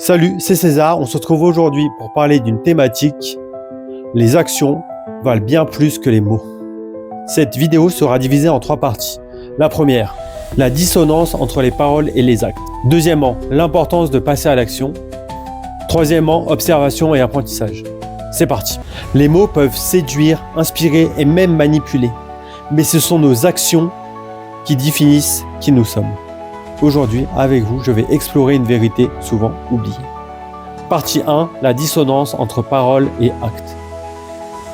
Salut, c'est César. On se retrouve aujourd'hui pour parler d'une thématique. Les actions valent bien plus que les mots. Cette vidéo sera divisée en 3 parties. La première, la dissonance entre les paroles et les actes. Deuxièmement, l'importance de passer à l'action. Troisièmement, observation et apprentissage. C'est parti. Les mots peuvent séduire, inspirer et même manipuler. Mais ce sont nos actions qui définissent qui nous sommes. Aujourd'hui, avec vous, je vais explorer une vérité souvent oubliée. Partie 1, la dissonance entre paroles et actes.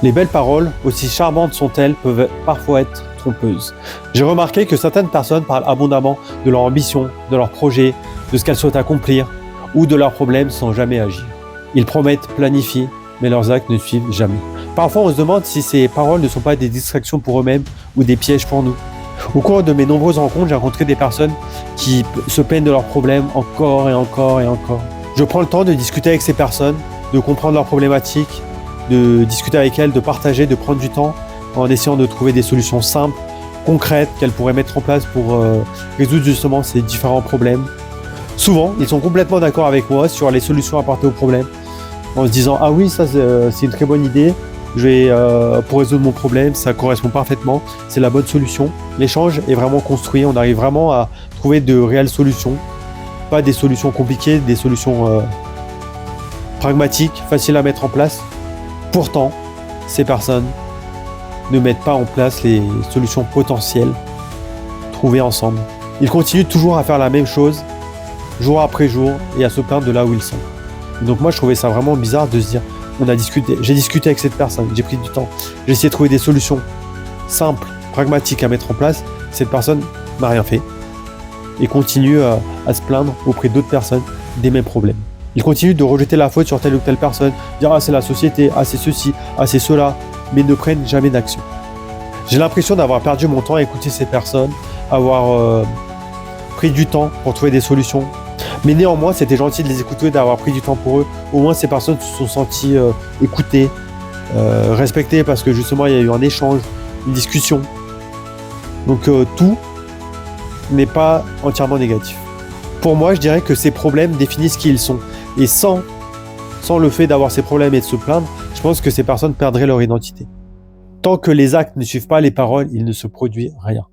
Les belles paroles, aussi charmantes sont-elles, peuvent parfois être trompeuses. J'ai remarqué que certaines personnes parlent abondamment de leur ambition, de leurs projets, de ce qu'elles souhaitent accomplir ou de leurs problèmes sans jamais agir. Ils promettent, planifient, mais leurs actes ne suivent jamais. Parfois, on se demande si ces paroles ne sont pas des distractions pour eux-mêmes ou des pièges pour nous. Au cours de mes nombreuses rencontres, j'ai rencontré des personnes qui se plaignent de leurs problèmes encore et encore et encore. Je prends le temps de discuter avec ces personnes, de comprendre leurs problématiques, de discuter avec elles, de partager, de prendre du temps en essayant de trouver des solutions simples, concrètes qu'elles pourraient mettre en place pour résoudre justement ces différents problèmes. Souvent, ils sont complètement d'accord avec moi sur les solutions apportées aux problèmes en se disant « Ah oui, ça c'est une très bonne idée. Pour résoudre mon problème, ça correspond parfaitement, c'est la bonne solution. » L'échange est vraiment construit, on arrive vraiment à trouver de réelles solutions, pas des solutions compliquées, des solutions pragmatiques, faciles à mettre en place. Pourtant, ces personnes ne mettent pas en place les solutions potentielles trouvées ensemble. Ils continuent toujours à faire la même chose, jour après jour, et à se plaindre de là où ils sont. Donc moi, je trouvais ça vraiment bizarre de se dire, j'ai discuté avec cette personne, j'ai pris du temps, j'ai essayé de trouver des solutions simples, pragmatiques à mettre en place. Cette personne n'a rien fait et continue à se plaindre auprès d'autres personnes des mêmes problèmes. Il continue de rejeter la faute sur telle ou telle personne, dire « Ah, c'est la société, ah, c'est ceci, ah, c'est cela », mais ne prennent jamais d'action. J'ai l'impression d'avoir perdu mon temps à écouter ces personnes, avoir pris du temps pour trouver des solutions. Mais néanmoins, c'était gentil de les écouter, d'avoir pris du temps pour eux. Au moins, ces personnes se sont senties écoutées, respectées, parce que justement, il y a eu un échange, une discussion. Donc, tout n'est pas entièrement négatif. Pour moi, je dirais que ces problèmes définissent qui ils sont. Et sans le fait d'avoir ces problèmes et de se plaindre, je pense que ces personnes perdraient leur identité. Tant que les actes ne suivent pas les paroles, il ne se produit rien.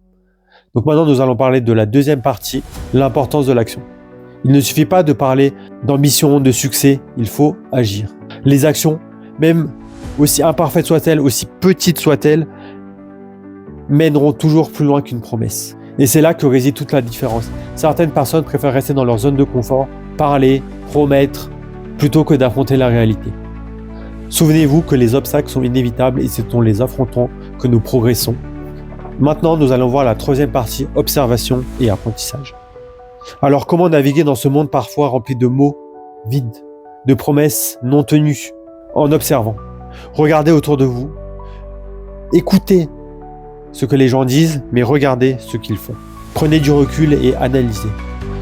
Donc maintenant, nous allons parler de la deuxième partie, l'importance de l'action. Il ne suffit pas de parler d'ambition, de succès, il faut agir. Les actions, même aussi imparfaites soient-elles, aussi petites soient-elles, mèneront toujours plus loin qu'une promesse. Et c'est là que réside toute la différence. Certaines personnes préfèrent rester dans leur zone de confort, parler, promettre, plutôt que d'affronter la réalité. Souvenez-vous que les obstacles sont inévitables et c'est en les affrontant que nous progressons. Maintenant, nous allons voir la troisième partie, observation et apprentissage. Alors, comment naviguer dans ce monde parfois rempli de mots vides, de promesses non tenues, en observant? Regardez autour de vous, écoutez ce que les gens disent, mais regardez ce qu'ils font. Prenez du recul et analysez.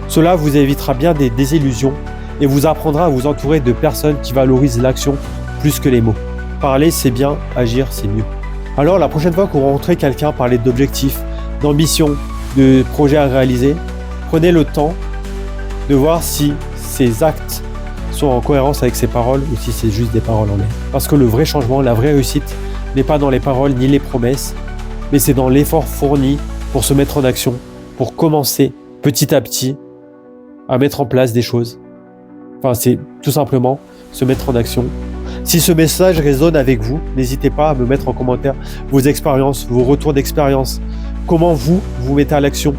Cela vous évitera bien des désillusions et vous apprendra à vous entourer de personnes qui valorisent l'action plus que les mots. Parler, c'est bien, agir, c'est mieux. Alors, la prochaine fois que vous rencontrez quelqu'un parler d'objectifs, d'ambition, de projets à réaliser, prenez le temps de voir si ces actes sont en cohérence avec ses paroles ou si c'est juste des paroles en l'air. Parce que le vrai changement, la vraie réussite n'est pas dans les paroles ni les promesses, mais c'est dans l'effort fourni pour se mettre en action, pour commencer petit à petit à mettre en place des choses. Enfin, c'est tout simplement se mettre en action. Si ce message résonne avec vous, n'hésitez pas à me mettre en commentaire vos expériences, vos retours d'expérience. Comment vous mettez à l'action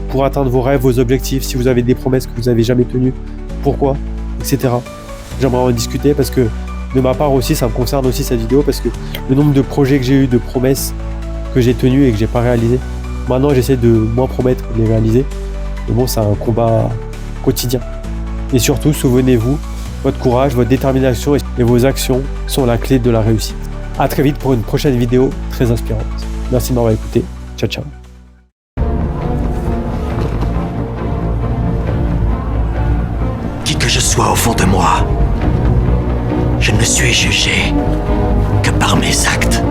pour atteindre vos rêves, vos objectifs, si vous avez des promesses que vous n'avez jamais tenues, pourquoi, etc. J'aimerais en discuter parce que de ma part aussi, ça me concerne aussi cette vidéo parce que le nombre de projets que j'ai eu, de promesses que j'ai tenues et que j'ai pas réalisées, maintenant j'essaie de moins promettre que de les réaliser. Mais bon, c'est un combat quotidien. Et surtout, souvenez-vous, votre courage, votre détermination et vos actions sont la clé de la réussite. À très vite pour une prochaine vidéo très inspirante. Merci de m'avoir écouté. Ciao, ciao. Qui que je sois au fond de moi, je ne suis jugé que par mes actes.